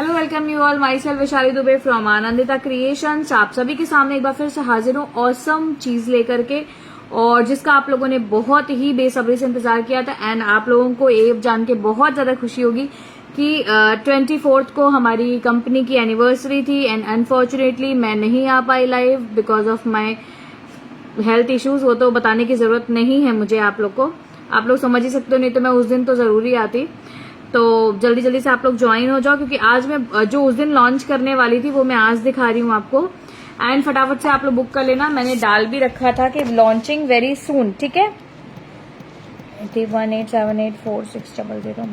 Hello, welcome you all. My self Vaishali Dubey from Anandita creations. आप सभी के सामने एक बार फिर से हाजिर हूँ ऑसम चीज लेकर के, और जिसका आप लोगों ने बहुत ही बेसब्री से इंतजार किया था। एंड आप लोगों को ये जान के बहुत ज्यादा खुशी होगी कि 24 को हमारी कंपनी की एनिवर्सरी थी। एंड अनफॉर्चुनेटली मैं नहीं आ पाई live because of my health issues. वो तो बताने की जरूरत नहीं है मुझे, आप लोग को, आप लोग समझ ही सकते हो, नहीं तो मैं उस दिन तो जरूरी आती। तो जल्दी जल्दी से आप लोग ज्वाइन हो जाओ, क्योंकि आज मैं जो उस दिन लॉन्च करने वाली थी वो मैं आज दिखा रही हूँ आपको। एंड फटाफट से आप लोग बुक कर लेना, मैंने डाल भी रखा था कि लॉन्चिंग वेरी सून, ठीक है। 1878460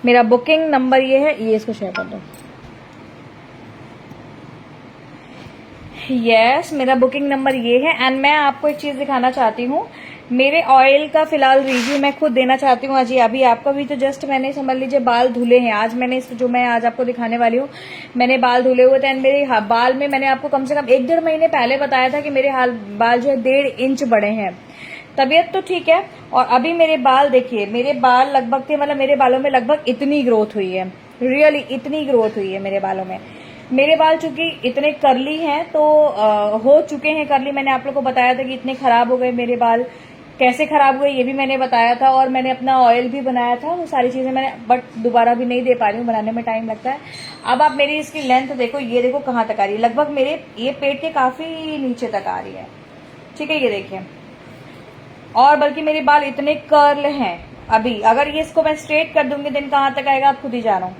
मेरा बुकिंग नंबर ये है, ये इसको शेयर कर दो। यस, मेरा बुकिंग नंबर ये है। एंड मैं आपको एक चीज दिखाना चाहती हूँ, मेरे ऑयल का फिलहाल रिव्यू मैं खुद देना चाहती हूँ। अभी आपका भी तो जस्ट मैंने समझ लीजिए बाल धुले हैं आज। मैंने जो मैं आज आपको दिखाने वाली हूँ, मैंने बाल धुले हुए थे। एंड मेरे बाल में मैंने आपको कम से कम 1-1.5 महीने पहले बताया था कि मेरे बाल जो है 1.5 इंच बड़े हैं। तबीयत तो ठीक है, और अभी मेरे बाल देखिए, मेरे बाल लगभग थे, मतलब मेरे बालों में लगभग इतनी ग्रोथ हुई है, रियली इतनी ग्रोथ हुई है मेरे बालों में। मेरे बाल चूंकि इतने करली हैं तो हो चुके हैं करली। मैंने आप लोग को बताया था कि इतने खराब हो गए मेरे बाल, कैसे खराब हुए ये भी मैंने बताया था। और मैंने अपना ऑयल भी बनाया था, वो सारी चीजें मैंने, बट दोबारा भी नहीं दे पा रही हूँ, बनाने में टाइम लगता है। अब आप मेरी इसकी लेंथ देखो, ये देखो कहाँ तक आ रही है, लगभग मेरे ये पेट के काफी नीचे तक आ रही है, ठीक है, ये देखिए। और बल्कि मेरे बाल इतने कर्ल हैं अभी, अगर ये इसको मैं स्ट्रेट कर दूंगी दिन कहाँ तक आएगा आप खुद ही जानो,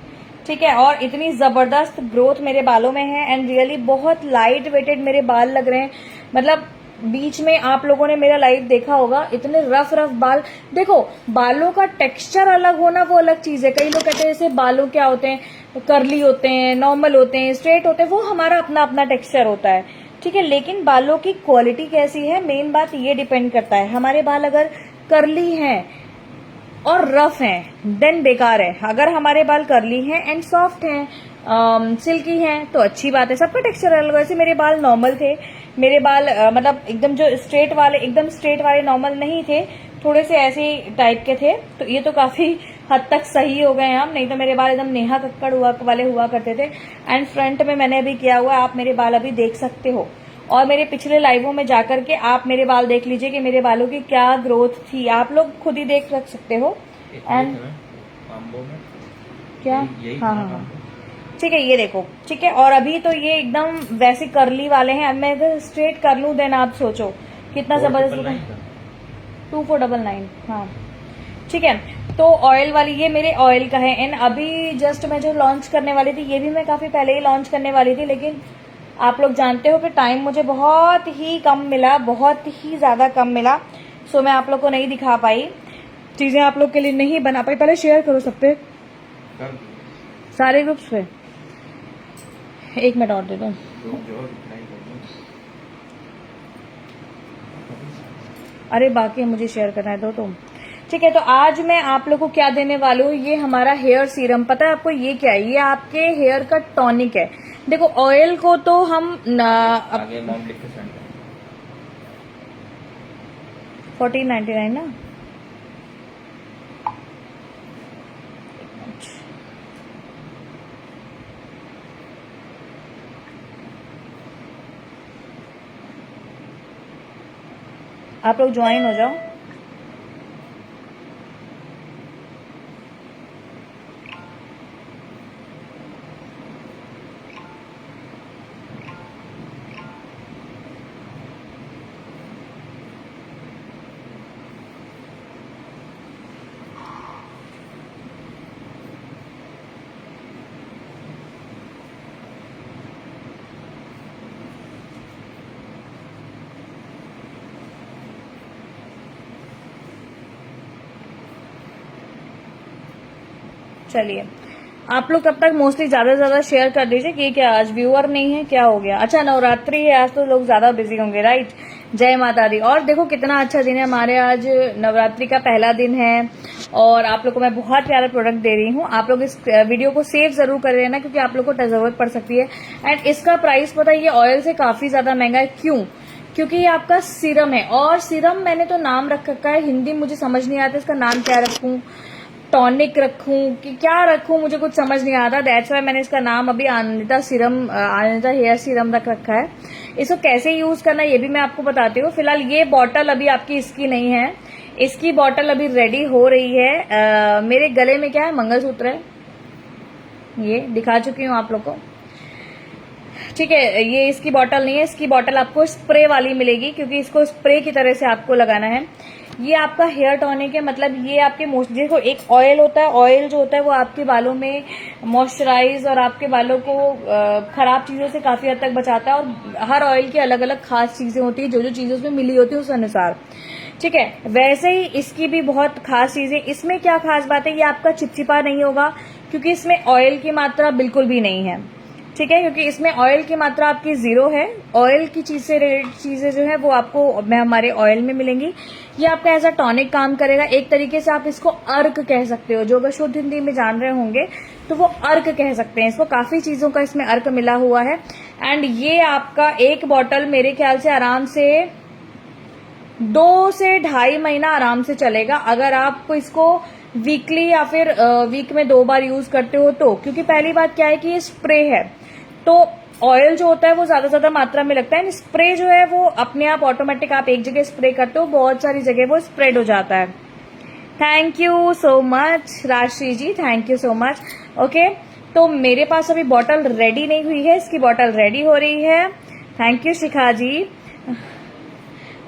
ठीक है। और इतनी जबरदस्त ग्रोथ मेरे बालों में है। एंड रियली बहुत लाइट वेटेड मेरे बाल लग रहे हैं। मतलब बीच में आप लोगों ने मेरा लाइव देखा होगा, इतने रफ बाल। देखो, बालों का टेक्सचर अलग होना वो अलग चीज है। कई लोग कहते हैं जैसे बालों क्या होते हैं, कर्ली होते हैं, नॉर्मल होते हैं, स्ट्रेट होते हैं, वो हमारा अपना अपना टेक्सचर होता है, ठीक है। लेकिन बालों की क्वालिटी कैसी है, मेन बात ये डिपेंड करता है। हमारे बाल अगर कर्ली हैं और रफ हैं देन बेकार है। अगर हमारे बाल कर्ली हैं एंड सॉफ्ट हैं, सिल्की हैं, तो अच्छी बात है। सबका टेक्सचर अलग। वैसे मेरे बाल नॉर्मल थे, मेरे बाल मतलब एकदम जो स्ट्रेट वाले, एकदम स्ट्रेट वाले नॉर्मल नहीं थे, थोड़े से ऐसे टाइप के थे। तो ये तो काफी हद तक सही हो गए हम, नहीं तो मेरे बाल एकदम नेहा कक्कड़ वाले हुआ करते थे। एंड फ्रंट में मैंने अभी किया हुआ, आप मेरे बाल अभी देख सकते हो। और मेरे पिछले लाइवों में जाकर के आप मेरे बाल देख लीजिए कि मेरे बालों की क्या ग्रोथ थी, आप लोग खुद ही देख रख सकते हो। एंड क्या, हाँ, ठीक है, ये देखो, ठीक है। और अभी तो ये एकदम वैसे कर्ली वाले हैं। अब मैं अगर स्ट्रेट कर लूं देन आप सोचो कितना जबरदस्त। 2499, हाँ, ठीक है। तो ऑयल वाली ये मेरे ऑयल का है। एंड अभी जस्ट मैं जो लॉन्च करने वाली थी, ये भी मैं काफी पहले ही लॉन्च करने वाली थी, लेकिन आप लोग जानते हो कि टाइम मुझे बहुत ही कम मिला, बहुत ही ज्यादा कम मिला। सो मैं आप लोग को नहीं दिखा पाई, चीजें आप लोग के लिए नहीं बना पाई। पहले शेयर करो सब पे, सारे ग्रुप्स पे। 1 मिनट और दे दो। अरे बाकी मुझे शेयर करना है, दो तुम, ठीक है। तो आज मैं आप लोग को क्या देने वाली हूँ, ये हमारा हेयर सीरम। पता है आपको ये क्या है? ये आपके हेयर का टॉनिक है। देखो, ऑयल को तो हम 1499 ना, आप लोग ज्वाइन हो जाओ। चलिए, आप लोग तब तक मोस्टली ज्यादा से ज्यादा शेयर कर दीजिए कि क्या आज व्यूअर नहीं है, क्या हो गया? अच्छा, नवरात्रि है आज, तो लोग ज्यादा बिजी होंगे, राइट। जय माता दी। और देखो कितना अच्छा दिन है हमारे, आज नवरात्रि का पहला दिन है। और आप लोग को मैं बहुत प्यारा प्रोडक्ट दे रही हूँ। आप लोग इस वीडियो को सेव जरूर कर लेना, क्योंकि आप लोग को जरूरत पड़ सकती है। एंड इसका प्राइस पता है, ये ऑयल से काफी ज्यादा महंगा है। क्यों? क्योंकि ये आपका सीरम है। और सीरम मैंने तो नाम रख रखा है, हिंदी मुझे समझ नहीं आता इसका नाम क्या रखूं। टॉनिक रखूं कि क्या रखूं, मुझे कुछ समझ नहीं आता। दैट्स वाई मैंने इसका नाम अभी आनंदिता हेयर सीरम रख रखा है। इसको कैसे यूज करना है ये भी मैं आपको बताती हूँ। फिलहाल ये बॉटल अभी आपकी इसकी नहीं है, इसकी बॉटल अभी रेडी हो रही है। मेरे गले में क्या है, मंगलसूत्र है, ये दिखा चुकी हूँ आप लोग को, ठीक है। ये इसकी बॉटल नहीं है, इसकी बॉटल आपको स्प्रे वाली मिलेगी, क्योंकि इसको स्प्रे की तरह से आपको लगाना है। ये आपका हेयर टॉनिक है, मतलब ये आपके देखो एक ऑयल होता है, ऑयल जो होता है वो आपके बालों में मॉइस्चराइज और आपके बालों को खराब चीजों से काफी हद तक बचाता है। और हर ऑयल की अलग अलग खास चीजें होती है, जो जो चीजें उसमें मिली होती है उस अनुसार, ठीक है। वैसे ही इसकी भी बहुत खास चीजें। इसमें क्या खास बात है, ये आपका चिपचिपा नहीं होगा, क्योंकि इसमें ऑयल की मात्रा बिल्कुल भी नहीं है, ठीक है, क्योंकि इसमें ऑयल की मात्रा आपकी 0 है। ऑयल की चीजें जो है वो आपको हमारे ऑयल में मिलेंगी। ये आपका ऐसा टॉनिक काम करेगा, एक तरीके से आप इसको अर्क कह सकते हो, जो अगर शुद्ध हिंदी में जान रहे होंगे तो वो अर्क कह सकते हैं इसको। काफी चीजों का इसमें अर्क मिला हुआ है। एंड ये आपका एक बॉटल मेरे ख्याल से आराम से 2 से 2.5 महीना आराम से चलेगा, अगर आप इसको वीकली या फिर वीक में 2 बार यूज करते हो तो। क्योंकि पहली बात क्या है कि ये स्प्रे है, तो ऑयल जो होता है वो ज्यादा मात्रा में लगता है। स्प्रे जो है वो अपने आप ऑटोमेटिक, आप एक जगह स्प्रे करते हो, बहुत सारी जगह वो स्प्रेड हो जाता है। Thank you so much Rajshree ji, thank you so much. Okay, तो मेरे पास अभी बॉटल रेडी नहीं हुई है, इसकी बॉटल रेडी हो रही है। Thank you Shikha ji.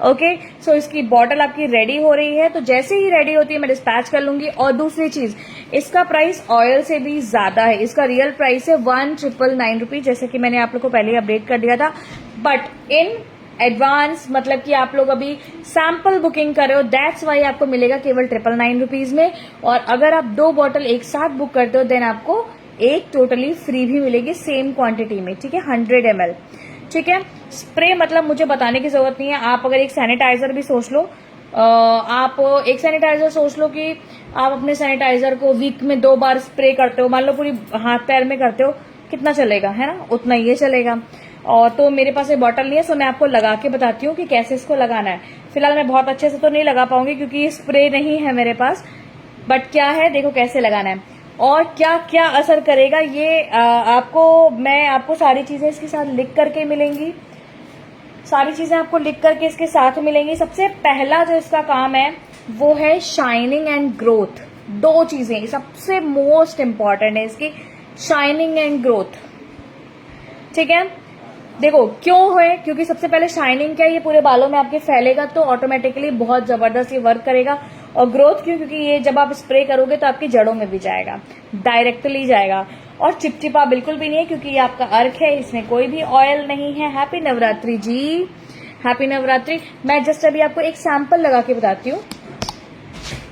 Okay, so इसकी बॉटल आपकी रेडी हो रही है, तो जैसे ही रेडी होती है मैं डिस्पैच कर लूंगी। और दूसरी चीज, इसका प्राइस ऑयल से भी ज्यादा है, इसका रियल प्राइस है 1999 रुपीज, जैसे कि मैंने आप लोग को पहले ही अपडेट कर दिया था। बट इन एडवांस, मतलब कि आप लोग अभी सैंपल बुकिंग कर रहे हो, दैट्स वाई आपको मिलेगा केवल 999 रुपीज में। और अगर आप 2 बॉटल एक साथ बुक करते हो देन आपको एक टोटली फ्री भी मिलेगी सेम क्वांटिटी में, ठीक है, 100 ml, ठीक है। स्प्रे मतलब मुझे बताने की जरूरत नहीं है। आप अगर एक सैनिटाइजर भी सोच लो, आप एक सैनिटाइजर सोच लो कि आप अपने सैनिटाइजर को वीक में 2 बार स्प्रे करते हो, मान लो पूरी हाथ पैर में करते हो, कितना चलेगा, है ना, उतना ही ये चलेगा। और तो मेरे पास एक बॉटल नहीं है, सो मैं आपको लगा के बताती हूँ कि कैसे इसको लगाना है। फिलहाल मैं बहुत अच्छे से तो नहीं लगा पाऊंगी क्योंकि स्प्रे नहीं है मेरे पास, बट क्या है देखो कैसे लगाना है और क्या क्या असर करेगा ये मैं आपको सारी चीजें इसके साथ लिख करके मिलेंगी, सारी चीजें आपको लिख करके इसके साथ मिलेंगी। सबसे पहला जो इसका काम है वो है शाइनिंग एंड ग्रोथ। 2 चीजें सबसे मोस्ट इंपॉर्टेंट है इसकी, शाइनिंग एंड ग्रोथ, ठीक है। देखो क्यों है, क्योंकि सबसे पहले शाइनिंग क्या है, ये पूरे बालों में आपके फैलेगा तो ऑटोमेटिकली बहुत जबरदस्त ये वर्क करेगा। और ग्रोथ क्यों, क्योंकि ये जब आप स्प्रे करोगे तो आपकी जड़ों में भी जाएगा, डायरेक्टली जाएगा। और चिपचिपा बिल्कुल भी नहीं है क्योंकि ये आपका अर्क है, इसमें कोई भी ऑयल नहीं है। हैप्पी नवरात्रि जी, हैप्पी नवरात्रि। मैं जस्ट अभी आपको एक सैंपल लगा के बताती हूँ।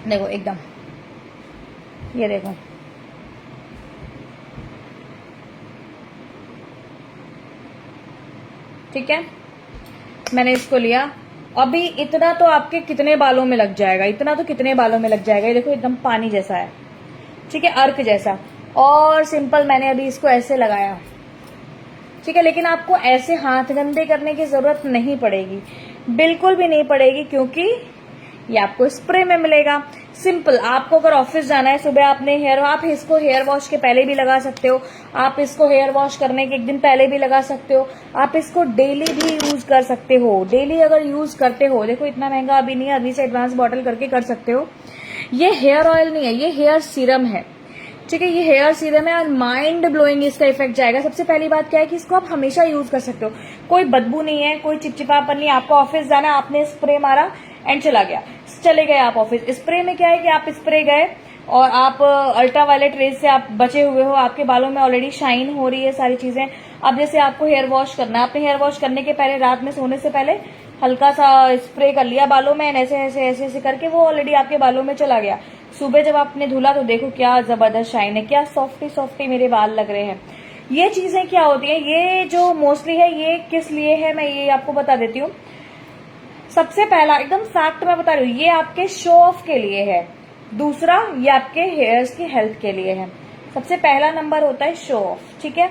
देखो एकदम, ये देखो, ठीक है, मैंने इसको लिया। अभी इतना तो आपके कितने बालों में लग जाएगा, इतना तो कितने बालों में लग जाएगा। ये देखो एकदम पानी जैसा है, ठीक है, अर्क जैसा। और सिंपल मैंने अभी इसको ऐसे लगाया, ठीक है। लेकिन आपको ऐसे हाथ गंदे करने की जरूरत नहीं पड़ेगी, बिल्कुल भी नहीं पड़ेगी, क्योंकि ये आपको स्प्रे में मिलेगा। सिंपल, आपको अगर ऑफिस जाना है, सुबह आपने आप इसको हेयर वॉश के पहले भी लगा सकते हो, आप इसको हेयर वॉश करने के 1 दिन पहले भी लगा सकते हो, आप इसको डेली भी यूज कर सकते हो। डेली अगर यूज करते हो, देखो इतना महंगा अभी नहीं है, अभी से एडवांस बॉटल करके कर सकते हो। ये हेयर ऑयल नहीं है, ये हेयर सीरम है, ठीक है, ये हेयर सीरम है और माइंड ब्लोइंग इसका इफेक्ट जाएगा। सबसे पहली बात क्या है कि इसको आप हमेशा यूज कर सकते हो, कोई बदबू नहीं है, कोई चिपचिपापन नहीं। आपको ऑफिस जाना, आपने स्प्रे मारा एंड चले गए आप ऑफिस। स्प्रे में क्या है कि आप स्प्रे गए और आप अल्ट्रावायलेट रेज से आप बचे हुए हो, आपके बालों में ऑलरेडी शाइन हो रही है सारी चीजें। अब जैसे आपको हेयर वॉश करना है, आपने हेयर वॉश करने के पहले रात में सोने से पहले हल्का सा स्प्रे कर लिया बालों में, ऐसे ऐसे ऐसे ऐसे करके वो ऑलरेडी आपके बालों में चला गया। सुबह जब आपने धुला तो देखो क्या जबरदस्त शाइन है, क्या सॉफ्टी सॉफ्टी मेरे बाल लग रहे हैं। ये चीजें क्या होती है, ये जो मोस्टली है ये किस लिए है मैं ये आपको बता देती हूँ। सबसे पहला एकदम फैक्ट मैं बता रही हूँ, ये आपके शो ऑफ के लिए है। दूसरा, ये आपके हेयर्स की हेल्थ के लिए है। सबसे पहला नंबर होता है शो ऑफ, ठीक है।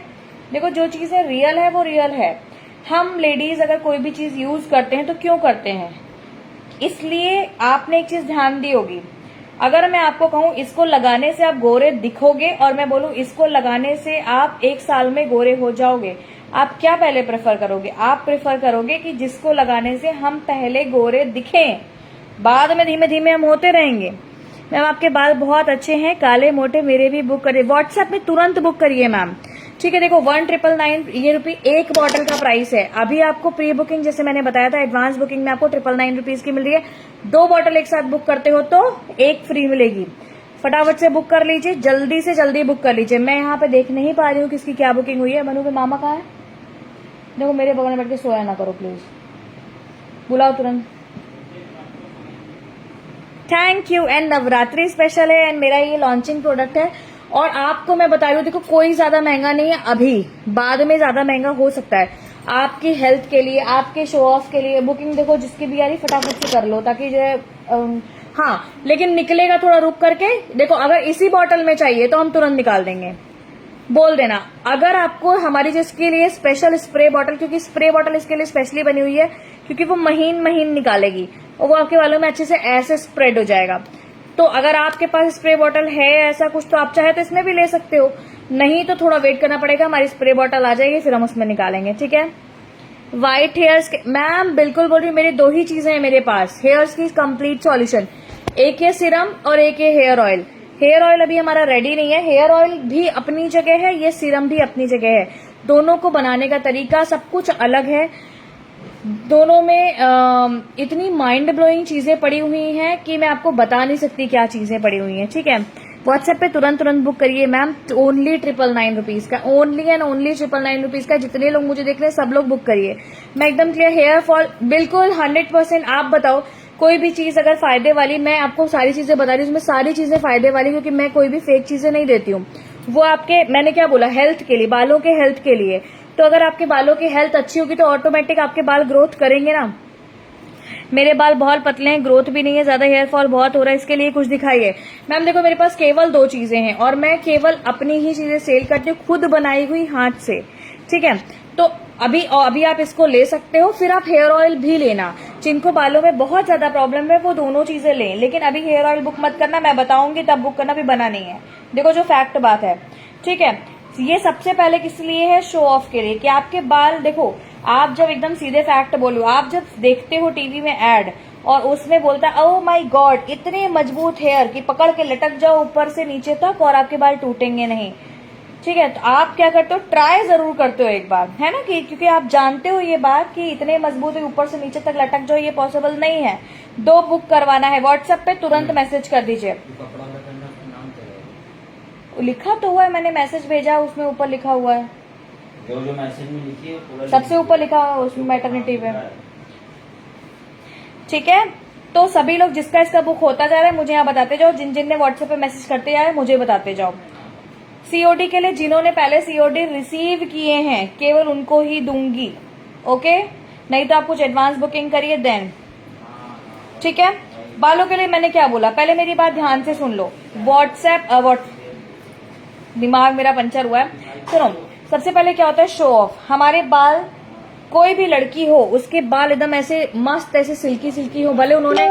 देखो जो चीजें रियल है वो रियल है। हम लेडीज अगर कोई भी चीज यूज करते हैं तो क्यों करते हैं, इसलिए आपने एक चीज ध्यान दी होगी, अगर मैं आपको कहूं इसको लगाने से आप गोरे दिखोगे और मैं बोलूं इसको लगाने से आप 1 साल में गोरे हो जाओगे, आप क्या पहले प्रेफर करोगे? आप प्रेफर करोगे कि जिसको लगाने से हम पहले गोरे दिखें, बाद में धीमे धीमे हम होते रहेंगे। मैम आपके बाल बहुत अच्छे हैं, काले मोटे, मेरे भी बुक करिए। व्हाट्सएप में तुरंत बुक करिए मैम, ठीक है। देखो 1999 ये रुपये एक बॉटल का प्राइस है। अभी आपको प्री बुकिंग जैसे मैंने बताया था, एडवांस बुकिंग में आपको 999 रुपीज की मिल रही है। 2 बॉटल एक साथ बुक करते हो तो 1 फ्री मिलेगी। फटाफट से बुक कर लीजिए, जल्दी से जल्दी बुक कर लीजिए। मैं यहाँ पे देख नहीं पा रही हूँ किसकी क्या बुकिंग हुई है। मनु के मामा कहाँ है? देखो मेरे बगल में बैठ के सोया ना करो प्लीज, बुलाओ तुरंत। Thank you. And Navratri special है एंड मेरा ये लॉन्चिंग प्रोडक्ट है। और आपको मैं बता रही हूँ, देखो कोई ज्यादा महंगा नहीं है अभी, बाद में ज्यादा महंगा हो सकता है। आपकी हेल्थ के लिए, आपके शो ऑफ के लिए बुकिंग देखो जिसकी भी आ रही फटाफट से कर लो, ताकि जो है हाँ, लेकिन निकलेगा थोड़ा रुक करके। देखो अगर इसी बॉटल में चाहिए तो हम तुरंत निकाल देंगे, बोल देना। अगर आपको हमारी जिसके लिए स्पेशल स्प्रे बॉटल, क्योंकि स्प्रे बॉटल इसके लिए स्पेशली बनी हुई है, क्योंकि वो महीन महीन निकालेगी और वो आपके बालों में अच्छे से ऐसे स्प्रेड हो जाएगा। तो अगर आपके पास स्प्रे बॉटल है ऐसा कुछ तो आप चाहे तो इसमें भी ले सकते हो, नहीं तो थोड़ा वेट करना पड़ेगा, हमारी स्प्रे बॉटल आ जाएगी फिर हम उसमें निकालेंगे, ठीक है। व्हाइट हेयर्स मैम बिल्कुल बोल रही हूँ, मेरी 2 ही चीजें हैं मेरे पास हेयर्स की कंप्लीट सॉल्यूशन, एक है सिरम और एक है हेयर ऑयल। हेयर ऑयल अभी हमारा रेडी नहीं है, हेयर ऑयल भी अपनी जगह है, ये सिरम भी अपनी जगह है। दोनों को बनाने का तरीका सब कुछ अलग है। दोनों में इतनी माइंड ब्लोइंग चीजें पड़ी हुई हैं कि मैं आपको बता नहीं सकती क्या चीजें पड़ी हुई हैं, ठीक है। व्हाट्सएप पे तुरंत बुक करिए मैम, ओनली 999 रुपीज का, ओनली एंड ओनली 999 रुपीज का। जितने लोग मुझे देख रहे हैं सब लोग बुक करिए। मैं एकदम क्लियर, हेयर फॉल बिल्कुल 100%। आप बताओ कोई भी चीज अगर फायदे वाली, मैं आपको सारी चीजें बता रही हूँ, उसमें सारी चीजें फायदे वाली, क्योंकि मैं कोई भी फेक चीजें नहीं देती हूँ। वो आपके, मैंने क्या बोला, हेल्थ के लिए, बालों के हेल्थ के लिए। तो अगर आपके बालों की हेल्थ अच्छी होगी तो ऑटोमेटिक आपके बाल ग्रोथ करेंगे ना। मेरे बाल बहुत पतले हैं, ग्रोथ भी नहीं है, ज्यादा हेयर फॉल बहुत हो रहा है, इसके लिए कुछ दिखाइए। मैम देखो मेरे पास केवल 2 चीजें हैं और मैं केवल अपनी ही चीजें सेल करती हूँ, खुद बनाई हुई हाथ से, ठीक है। तो अभी आप इसको ले सकते हो, फिर आप हेयर ऑयल भी लेना। जिनको बालों में बहुत ज्यादा प्रॉब्लम है वो दोनों चीजें लें, लेकिन अभी हेयर ऑयल बुक मत करना, मैं बताऊंगी तब बुक करना, भी बना नहीं है। देखो जो फैक्ट बात है, ठीक है। ये सबसे पहले किस लिए है? शो ऑफ के लिए, कि आपके बाल देखो, आप जब एकदम सीधे फैक्ट बोलो, आप जब देखते हो टीवी में एड और उसमें बोलता है ओह माय गॉड इतने मजबूत हेयर कि पकड़ के लटक जाओ ऊपर से नीचे तक और आपके बाल टूटेंगे नहीं, ठीक है। तो आप क्या करते हो, ट्राई जरूर करते हो एक बार, है ना, कि क्योंकि आप जानते हो ये बात कि इतने मजबूत है ऊपर से नीचे तक लटक जाओ, ये पॉसिबल नहीं है। 2 बुक करवाना है, व्हाट्सएप पे तुरंत मैसेज कर दीजिए। लिखा तो हुआ है, मैंने मैसेज भेजा, उसमें ऊपर लिखा हुआ है, जो मैसेज में लिखी है पूरा सबसे ऊपर लिखा हुआ है उसमें मैटरनिटी पे, ठीक है। तो सभी लोग जिसका इसका बुक होता जा रहा है मुझे यहाँ बताते जाओ, जिन जिन ने व्हाट्सएप पे मैसेज करते जा रहे हैं मुझे बताते जाओ। सीओडी के लिए जिन्होंने पहले सीओडी रिसीव किए हैं केवल उनको ही दूंगी, ओके, नहीं तो आप कुछ एडवांस बुकिंग करिए देन, ठीक है। बालों के लिए मैंने क्या बोला, पहले मेरी बात ध्यान से सुन लो। व्हाट्सएप दिमाग मेरा पंचर हुआ है, सुनो। सबसे पहले क्या होता है, शो ऑफ। हमारे बाल, कोई भी लड़की हो उसके बाल एकदम ऐसे मस्त ऐसे सिल्की सिल्की हो, भले उन्होंने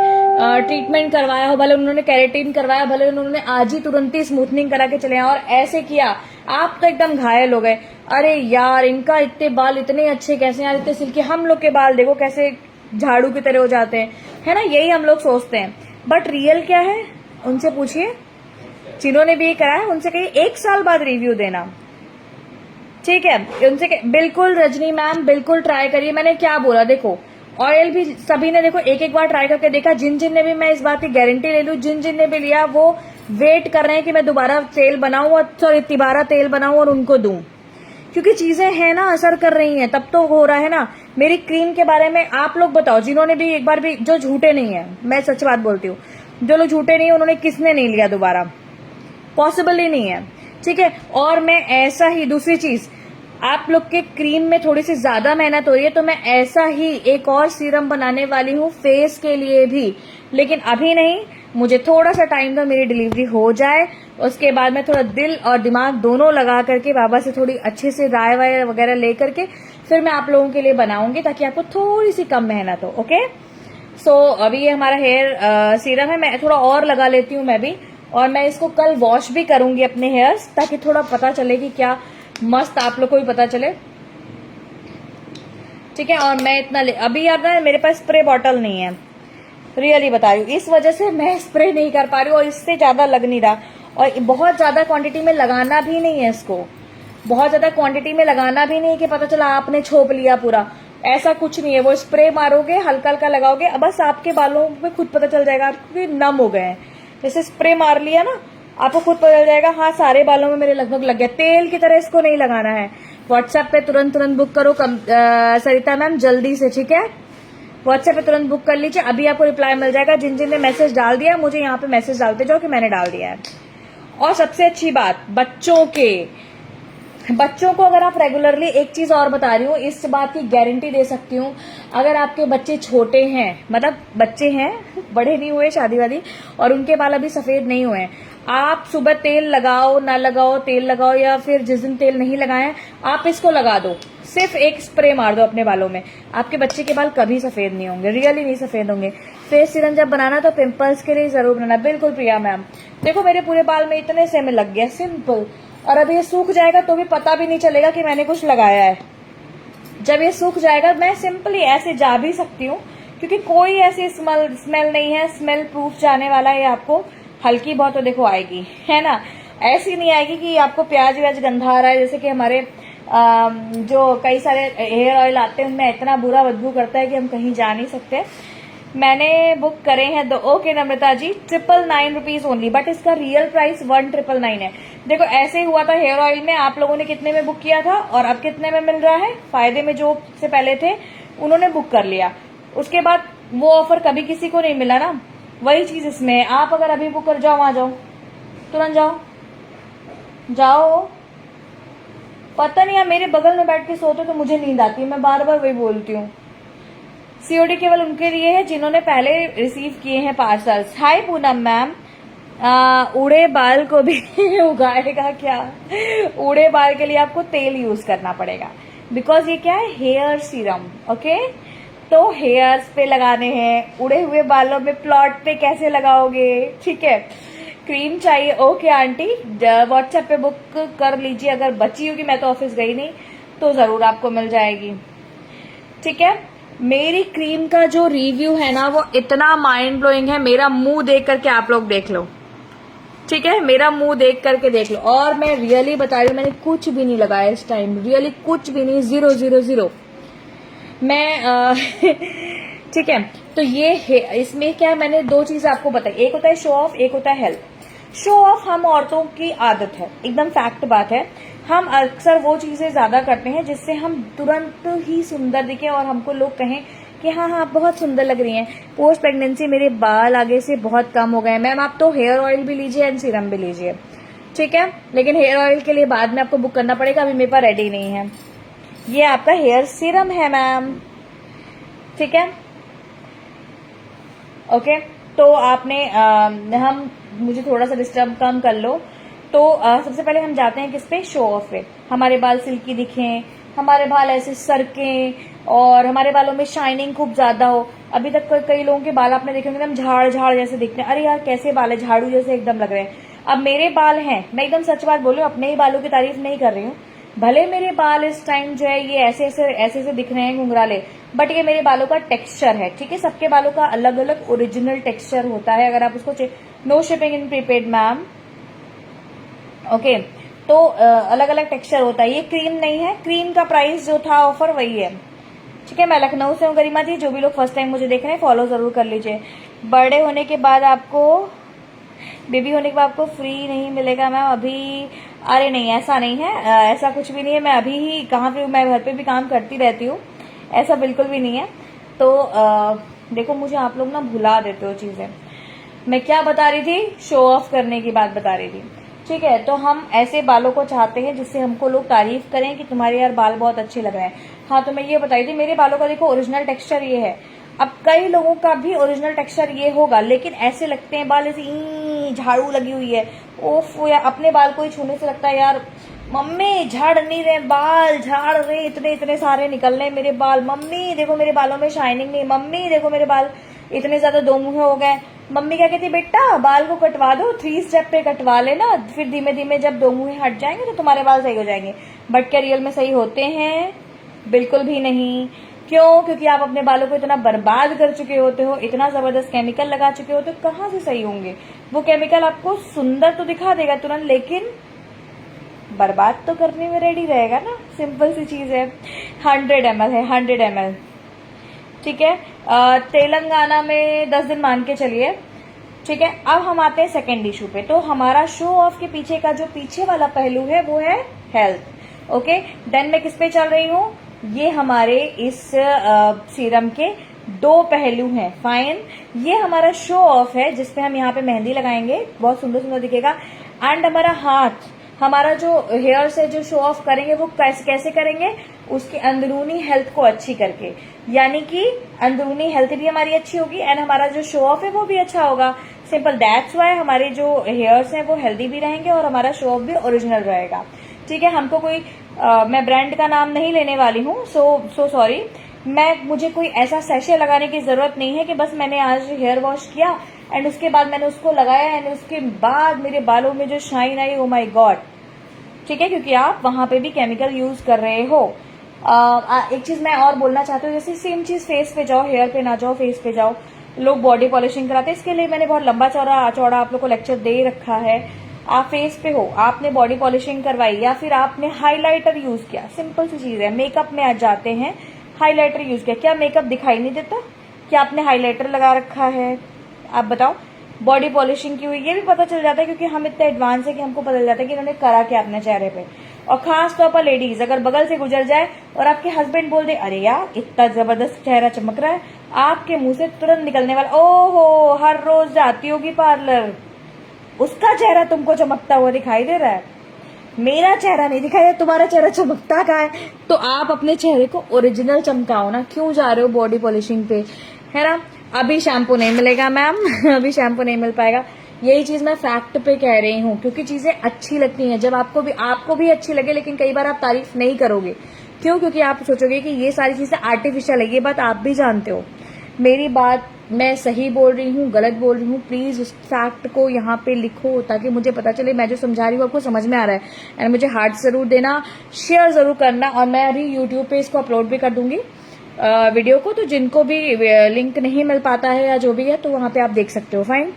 ट्रीटमेंट करवाया हो, भले उन्होंने केराटिन करवाया, भले उन्होंने आज ही तुरंत ही स्मूथनिंग करा के चले और ऐसे किया, आप तो एकदम घायल हो गए। अरे यार इनका इतने बाल इतने अच्छे कैसे यार, इतने सिल्की, हम लोग के बाल देखो कैसे झाड़ू की तरह हो जाते हैं, है ना, यही हम लोग सोचते हैं। बट रियल क्या है उनसे पूछिए, जिन्होंने भी ये कराया उनसे कहिए 1 साल बाद रिव्यू देना, ठीक है। उनसे बिल्कुल रजनी मैम बिल्कुल ट्राई करिए। मैंने क्या बोला, देखो ऑयल भी सभी ने देखो एक बार ट्राई करके देखा, जिन जिन ने भी, मैं इस बात की गारंटी ले लूं, जिन जिन ने भी लिया वो वेट कर रहे हैं कि मैं दोबारा तेल बनाऊं और सॉरी तिबारा तेल बनाऊं और उनको दूं, क्योंकि चीजें हैं ना असर कर रही हैं, तब तो हो रहा है ना। मेरी क्रीम के बारे में आप लोग बताओ, जिन्होंने भी एक बार भी, जो झूठे नहीं है, मैं सच बात बोलती हूँ, जो लोग झूठे नहीं है उन्होंने किसने नहीं लिया दोबारा, पॉसिबल ही नहीं है, ठीक है। और मैं ऐसा ही, दूसरी चीज, आप लोग के क्रीम में थोड़ी सी ज्यादा मेहनत हो रही है तो मैं ऐसा ही एक और सीरम बनाने वाली हूँ फेस के लिए भी, लेकिन अभी नहीं, मुझे थोड़ा सा टाइम दो, मेरी डिलीवरी हो जाए, उसके बाद मैं थोड़ा दिल और दिमाग दोनों लगा करके बाबा से थोड़ी अच्छे से राय वाय वगैरह ले करके फिर मैं आप लोगों के लिए बनाऊंगी, ताकि आपको थोड़ी सी कम मेहनत हो, ओके। सो अभी ये हमारा हेयर सीरम है, मैं थोड़ा और लगा लेती हूँ मैं भी, और मैं इसको कल वॉश भी करूंगी अपने हेयर्स, ताकि थोड़ा पता चले कि क्या मस्त आप लोग को भी पता चले। ठीक है, और मैं इतना अभी यार ना मेरे पास स्प्रे बॉटल नहीं है, रियली बता रही हूँ, इस वजह से मैं स्प्रे नहीं कर पा रही हूँ, और इससे ज्यादा लग नहीं रहा, और बहुत ज्यादा क्वांटिटी में लगाना भी नहीं है इसको, बहुत ज्यादा क्वांटिटी में लगाना भी नहीं कि पता चला आपने छोप लिया पूरा, ऐसा कुछ नहीं है। वो स्प्रे मारोगे, हल्का हल्का लगाओगे, अब बस आपके बालों पे खुद पता चल जाएगा आपके नम हो गए हैं, जैसे स्प्रे मार लिया ना, आपको खुद पता चल जाएगा हाँ सारे बालों में मेरे लगभग लग गया। तेल की तरह इसको नहीं लगाना है। व्हाट्सएप पे तुरंत बुक करो सरिता मैम जल्दी से, ठीक है, व्हाट्सएप पे तुरंत बुक कर लीजिए, अभी आपको रिप्लाई मिल जाएगा। जिन जिन ने मैसेज डाल दिया मुझे यहाँ पे मैसेज डालते जाओ कि मैंने डाल दिया है। और सबसे अच्छी बात, बच्चों को अगर आप रेगुलरली, एक चीज और बता रही हूँ, इस बात की गारंटी दे सकती हूँ, अगर आपके बच्चे छोटे हैं, मतलब बच्चे हैं, बड़े नहीं हुए शादी वादी, और उनके बाल अभी सफेद नहीं हुए हैं, आप सुबह तेल लगाओ ना लगाओ, तेल लगाओ या फिर जिस दिन तेल नहीं लगाए आप इसको लगा दो, सिर्फ एक स्प्रे मार दो अपने बालों में, आपके बच्चे के बाल कभी सफेद नहीं होंगे, रियली नहीं सफेद होंगे। फेस सीरम जब बनाना तो पिंपल्स के लिए जरूर बनाना। बिल्कुल प्रिया मैम, देखो मेरे पूरे बाल में इतने से में लग गया, सिंपल, और अब ये सूख जाएगा तो भी पता भी नहीं चलेगा कि मैंने कुछ लगाया है। जब ये सूख जाएगा मैं सिंपली ऐसे जा भी सकती हूँ, क्योंकि कोई ऐसी स्मेल नहीं है, स्मेल प्रूफ जाने वाला है, आपको हल्की बहुत तो देखो आएगी, है ना, ऐसी नहीं आएगी कि आपको प्याज व्याज गंधा आ रहा है, जैसे कि हमारे जो कई सारे हेयर ऑयल आते हैं उनमें इतना बुरा बदबू करता है कि हम कहीं जा नहीं सकते। मैंने बुक करे हैं दो, okay Namrata ji, 999 rupees only, but इसका रियल प्राइस 1999 है। देखो ऐसे ही हुआ था हेयर ऑयल में, आप लोगों ने कितने में बुक किया था और अब कितने में मिल रहा है। फायदे में जो से पहले थे उन्होंने बुक कर लिया, उसके बाद वो ऑफर कभी किसी को नहीं मिला ना, वही चीज इसमें है। आप अगर अभी बुक कर जाओ, वहां जाओ, तुरंत जाओ। पता नहीं यार, मेरे बगल में बैठ के सोते तो मुझे नींद आती है, मैं बार बार वही बोलती हूँ। सीओडी केवल उनके लिए है जिन्होंने पहले रिसीव किए हैं पार्सल्स। हाय पूनम मैम, उड़े बाल को भी उगाएगा क्या? उड़े बाल के लिए आपको तेल यूज करना पड़ेगा, बिकॉज ये क्या है, हेयर सीरम, ओके। तो हेयर्स पे लगाने हैं, उड़े हुए बालों में प्लॉट पे कैसे लगाओगे, ठीक है। क्रीम चाहिए, ओके आंटी, व्हाट्सएप पे बुक कर लीजिए, अगर बची होगी, मैं तो ऑफिस गई नहीं, तो जरूर आपको मिल जाएगी, ठीक है। मेरी क्रीम का जो रिव्यू है ना वो इतना माइंड ब्लोइंग है, मेरा मुंह देख करके आप लोग देख लो, ठीक है, मेरा मुंह देख करके देख लो। और मैं रियली बता रही हूँ, मैंने कुछ भी नहीं लगाया इस टाइम, रियली कुछ भी नहीं, 000 मैं ठीक है। तो ये इसमें क्या, मैंने दो चीजें आपको बताई, एक होता है शो ऑफ, एक होता है हेल्थ। शो ऑफ हम औरतों की आदत है, एकदम फैक्ट बात है, हम अक्सर वो चीजें ज्यादा करते हैं जिससे हम तुरंत ही सुंदर दिखें और हमको लोग कहें कि हाँ हाँ आप बहुत सुंदर लग रही हैं। पोस्ट प्रेगनेंसी मेरे बाल आगे से बहुत कम हो गए। मैम आप तो हेयर ऑयल भी लीजिए एंड सीरम भी लीजिए, ठीक है, लेकिन हेयर ऑयल के लिए बाद में आपको बुक करना पड़ेगा, अभी मेरे पास रेडी नहीं है। ये आपका हेयर सीरम है मैम, ठीक है, ओके। तो आपने हम मुझे थोड़ा सा डिस्टर्ब कम कर लो। तो सबसे पहले हम जाते हैं किस पे, शो ऑफ पे। हमारे बाल सिल्की दिखें, हमारे बाल ऐसे सरकें और हमारे बालों में शाइनिंग खूब ज्यादा हो। अभी तक कई लोगों के बाल आपने देखे होंगे एकदम झाड़ जैसे दिखते हैं, अरे यार कैसे बाल है, झाड़ू जैसे एकदम लग रहे हैं। अब मेरे बाल हैं, मैं एकदम सच बात बोल रही हूँ, अपने ही बालों की तारीफ नहीं कर रही हूँ, भले मेरे बाल इस टाइम जो है ये ऐसे दिख रहे हैं घुंघराले, बट ये मेरे बालों का टेक्सचर है, ठीक है। सबके बालों का अलग अलग ओरिजिनल टेक्सचर होता है, अगर आप उसको no shipping in prepaid ma'am, okay. तो अलग अलग टेक्सचर होता है, ये क्रीम नहीं है, क्रीम का प्राइस जो था ऑफर वही है, ठीक है। मैं लखनऊ से हूँ गरिमा जी, जो भी लोग फर्स्ट टाइम मुझे देख रहे हैं फॉलो जरूर कर लीजिए। बर्थडे होने के बाद आपको, बेबी होने के बाद आपको फ्री नहीं मिलेगा मैम अभी, अरे नहीं ऐसा नहीं है, ऐसा कुछ भी नहीं है, मैं अभी ही कहाँ पे, मैं घर पे भी काम करती रहती हूँ, ऐसा बिल्कुल भी नहीं है। तो देखो मुझे आप लोग ना भुला देते हो चीजें, मैं क्या बता रही थी, शो ऑफ करने की बात बता रही थी, ठीक है। तो हम ऐसे बालों को चाहते हैं जिससे हमको लोग तारीफ करें कि तुम्हारे यार बाल बहुत अच्छे लग रहे हैं। हाँ, तो मैं ये बताई थी, मेरे बालों का देखो ओरिजिनल टेक्सचर ये है। अब कई लोगों का भी ओरिजिनल टेक्सचर ये होगा, लेकिन ऐसे लगते हैं बाल, ऐसे झाड़ू लगी हुई है, ओफ यार, अपने बाल को ही छूने से लगता है यार मम्मी झाड़ नहीं रहे बाल, झाड़ रहे, इतने इतने सारे निकल रहे मेरे बाल, मम्मी देखो मेरे बालों में शाइनिंग नहीं, मम्मी देखो मेरे बाल इतने ज्यादा दो मुंह हो गए। मम्मी क्या कहती, बेटा बाल को कटवा दो, 3 स्टेप पे कटवा लेना, फिर धीमे धीमे जब दो मुंह हट जाएंगे तो तुम्हारे बाल सही हो जाएंगे। बट क्या रियल में सही होते हैं? बिल्कुल भी नहीं। क्यों? क्योंकि आप अपने बालों को इतना बर्बाद कर चुके होते हो, इतना जबरदस्त केमिकल लगा चुके हो, तो कहाँ से सही होंगे? वो केमिकल आपको सुंदर तो दिखा देगा तुरंत, लेकिन बर्बाद तो करने में रेडी रहेगा ना। सिंपल सी चीज है। 100 ml है, 100 ml, ठीक है। तेलंगाना में 10 दिन मान के चलिए, ठीक है। अब हम आते हैं सेकेंड इशू पे। तो हमारा शो ऑफ के पीछे का जो पीछे वाला पहलू है वो है हेल्थ। ओके, देन मैं किस पे चल रही हूँ? ये हमारे इस सीरम के 2 पहलू हैं। फाइन, ये हमारा शो ऑफ है जिसपे हम यहाँ पे मेहंदी लगाएंगे, बहुत सुंदर सुंदर दिखेगा। एंड हमारा हाथ, हमारा जो हेयर से जो शो ऑफ करेंगे वो कैसे करेंगे? उसकी अंदरूनी हेल्थ को अच्छी करके, यानी कि अंदरूनी हेल्थ भी हमारी अच्छी होगी एंड हमारा जो शो ऑफ है वो भी अच्छा होगा। सिंपल, दैट्स वाई हमारे जो हेयर्स हैं वो हेल्दी भी रहेंगे और हमारा शो ऑफ भी ओरिजिनल रहेगा, ठीक है। हमको कोई मैं ब्रांड का नाम नहीं लेने वाली हूँ, सो सॉरी। मुझे कोई ऐसा सैशे लगाने की जरूरत नहीं है कि बस मैंने आज हेयर वॉश किया एंड उसके बाद मैंने उसको लगाया एंड उसके बाद मेरे बालों में जो shine I, oh my God, ठीक है, क्योंकि आप वहां पे भी केमिकल यूज कर रहे हो। एक चीज मैं और बोलना चाहती हूँ, जैसे सेम चीज फेस पे जाओ, हेयर पे ना जाओ, फेस पे जाओ। लोग बॉडी पॉलिशिंग कराते हैं, इसके लिए मैंने बहुत लंबा चौड़ा आप लोग को लेक्चर दे रखा है। आप फेस पे हो, आपने बॉडी पॉलिशिंग करवाई या फिर आपने हाइलाइटर यूज किया, सिंपल सी चीज है। मेकअप में आज जाते हैं, हाइलाइटर यूज किया, क्या मेकअप दिखाई नहीं देता? क्या आपने हाइलाइटर लगा रखा है? आप बताओ। बॉडी पॉलिशिंग की हुई, ये भी पता चल जाता है क्योंकि हम इतने एडवांस है कि हमको पता चल जाता है कि इन्होंने करा क्या अपने चेहरे पे। और खास तौर पर लेडीज, अगर बगल से गुजर जाए और आपके हस्बैंड बोल दे, अरे यार इतना जबरदस्त चेहरा चमक रहा है, आपके मुंह से तुरंत निकलने वाला, ओहो हर रोज जाती होगी पार्लर, उसका चेहरा तुमको चमकता हुआ दिखाई दे रहा है, मेरा चेहरा नहीं दिखाई दे, तुम्हारा चेहरा चमकता कहाँ है? तो आप अपने चेहरे को ओरिजिनल चमकाओ ना, क्यों जा रहे हो बॉडी पॉलिशिंग पे, है ना। अभी शैम्पू नहीं मिलेगा मैम, अभी शैम्पू नहीं मिल पाएगा। यही चीज मैं फैक्ट पे कह रही हूँ क्योंकि चीजें अच्छी लगती हैं जब आपको भी अच्छी लगे, लेकिन कई बार आप तारीफ नहीं करोगे। क्यों? क्योंकि आप सोचोगे कि ये सारी चीजें आर्टिफिशियल है। ये बात आप भी जानते हो। मेरी बात मैं सही बोल रही हूँ, गलत बोल रही हूँ, प्लीज उस फैक्ट को यहाँ पे लिखो ताकि मुझे पता चले मैं जो समझा रही हूँ आपको समझ में आ रहा है। एंड मुझे हार्ट जरूर देना, शेयर जरूर करना, और मैं अभी यूट्यूब पे इसको अपलोड भी कर दूंगी वीडियो को, तो जिनको भी लिंक नहीं मिल पाता है या जो भी है तो वहां पे आप देख सकते हो। फाइन,